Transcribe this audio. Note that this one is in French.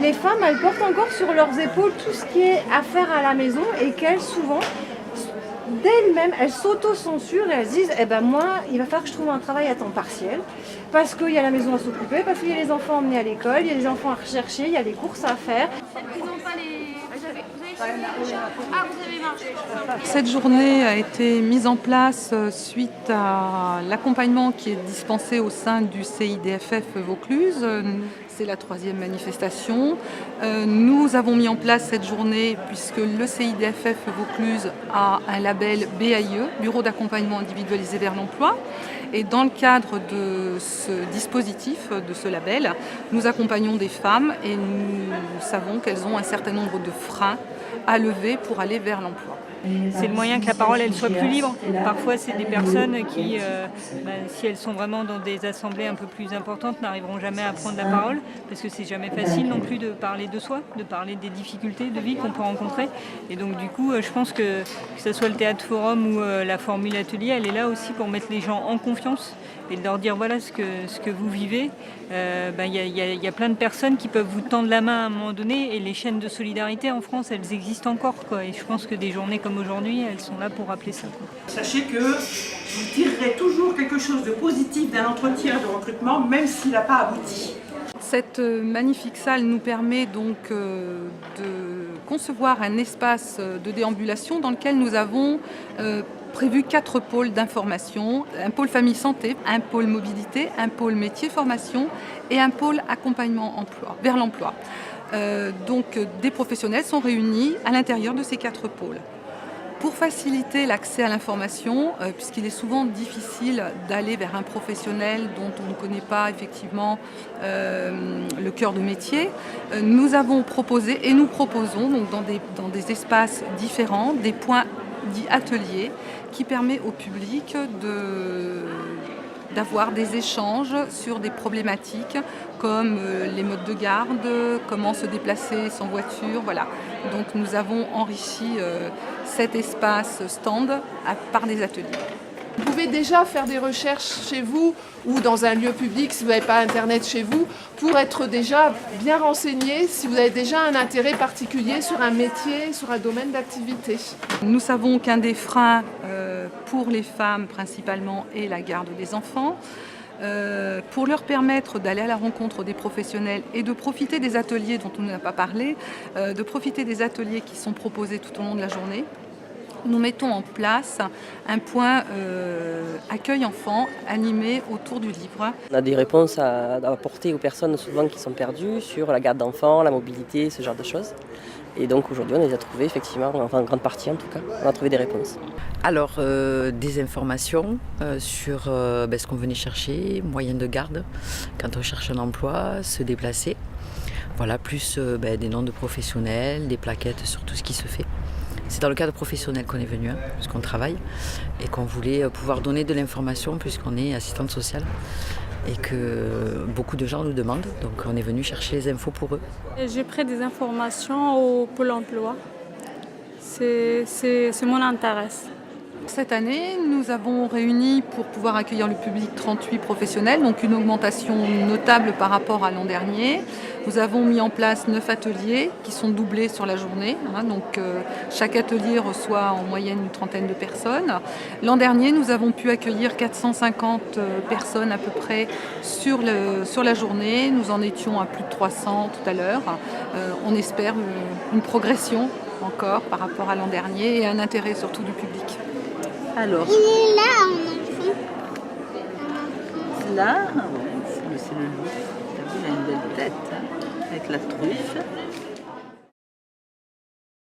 les femmes, elles portent encore sur leurs épaules tout ce qui est à faire à la maison et qu'elles, souvent, d'elles-mêmes, elles s'auto-censurent et elles disent « Eh ben moi, il va falloir que je trouve un travail à temps partiel parce qu'il y a la maison à s'occuper, parce qu'il y a les enfants à emmener à l'école, il y a les enfants à rechercher, il y a les courses à faire. » Ils n'ont pas les... Vous avez Ah, vous avez marché. Cette journée a été mise en place suite à l'accompagnement qui est dispensé au sein du CIDFF Vaucluse. C'est la 3e manifestation. Nous avons mis en place cette journée puisque le CIDFF Vaucluse a un label BAIE, Bureau d'accompagnement individualisé vers l'emploi. Et dans le cadre de ce dispositif, de ce label, nous accompagnons des femmes et nous savons qu'elles ont un certain nombre de freins à lever pour aller vers l'emploi. C'est le moyen que la parole elle soit plus libre. Parfois, c'est des personnes qui, si elles sont vraiment dans des assemblées un peu plus importantes, n'arriveront jamais à prendre la parole parce que c'est jamais facile non plus de parler de soi, de parler des difficultés de vie qu'on peut rencontrer. Et donc, du coup, je pense que ce soit le Théâtre Forum ou la Formule Atelier, elle est là aussi pour mettre les gens en confiance et de leur dire voilà ce que vous vivez. Y a plein de personnes qui peuvent vous tendre la main à un moment donné et les chaînes de solidarité en France, elles existent encore, quoi. Et je pense que des journées comme aujourd'hui, elles sont là pour rappeler ça, quoi. Sachez que vous tirerez toujours quelque chose de positif d'un entretien de recrutement, même s'il n'a pas abouti. Cette magnifique salle nous permet donc de concevoir un espace de déambulation dans lequel nous avons prévu 4 pôles d'information, un pôle famille santé, un pôle mobilité, un pôle métier formation et un pôle accompagnement emploi, vers l'emploi. Donc des professionnels sont réunis à l'intérieur de ces 4 pôles. Pour faciliter l'accès à l'information, puisqu'il est souvent difficile d'aller vers un professionnel dont on ne connaît pas effectivement le cœur de métier, nous avons proposé et nous proposons donc dans des espaces différents des points dits ateliers qui permet au public d'avoir des échanges sur des problématiques comme les modes de garde, comment se déplacer sans voiture, voilà. Donc nous avons enrichi cet espace stand par des ateliers. Vous pouvez déjà faire des recherches chez vous ou dans un lieu public si vous n'avez pas Internet chez vous pour être déjà bien renseigné si vous avez déjà un intérêt particulier sur un métier, sur un domaine d'activité. Nous savons qu'un des freins pour les femmes principalement est la garde des enfants. Pour leur permettre d'aller à la rencontre des professionnels et de profiter des ateliers dont on n'a pas parlé, de profiter des ateliers qui sont proposés tout au long de la journée. Nous mettons en place un point accueil enfants animé autour du livre. On a des réponses à apporter aux personnes souvent qui sont perdues sur la garde d'enfants, la mobilité, ce genre de choses. Et donc aujourd'hui on les a trouvés effectivement, enfin en grande partie en tout cas, on a trouvé des réponses. Alors des informations sur ce qu'on venait chercher, moyens de garde, quand on cherche un emploi, se déplacer. Voilà, plus des noms de professionnels, des plaquettes sur tout ce qui se fait. C'est dans le cadre professionnel qu'on est venu, puisqu'on travaille, et qu'on voulait pouvoir donner de l'information puisqu'on est assistante sociale et que beaucoup de gens nous demandent, donc on est venu chercher les infos pour eux. J'ai pris des informations au Pôle emploi, c'est mon intérêt. Cette année, nous avons réuni pour pouvoir accueillir le public 38 professionnels, donc une augmentation notable par rapport à l'an dernier. Nous avons mis en place 9 ateliers qui sont doublés sur la journée. Donc chaque atelier reçoit en moyenne une trentaine de personnes. L'an dernier, nous avons pu accueillir 450 personnes à peu près sur la journée. Nous en étions à plus de 300 tout à l'heure. On espère une progression encore par rapport à l'an dernier et un intérêt surtout du public. Alors, il est là, mon enfant. là, c'est le loup. T'as vu, il a une belle tête, hein, avec la truffe.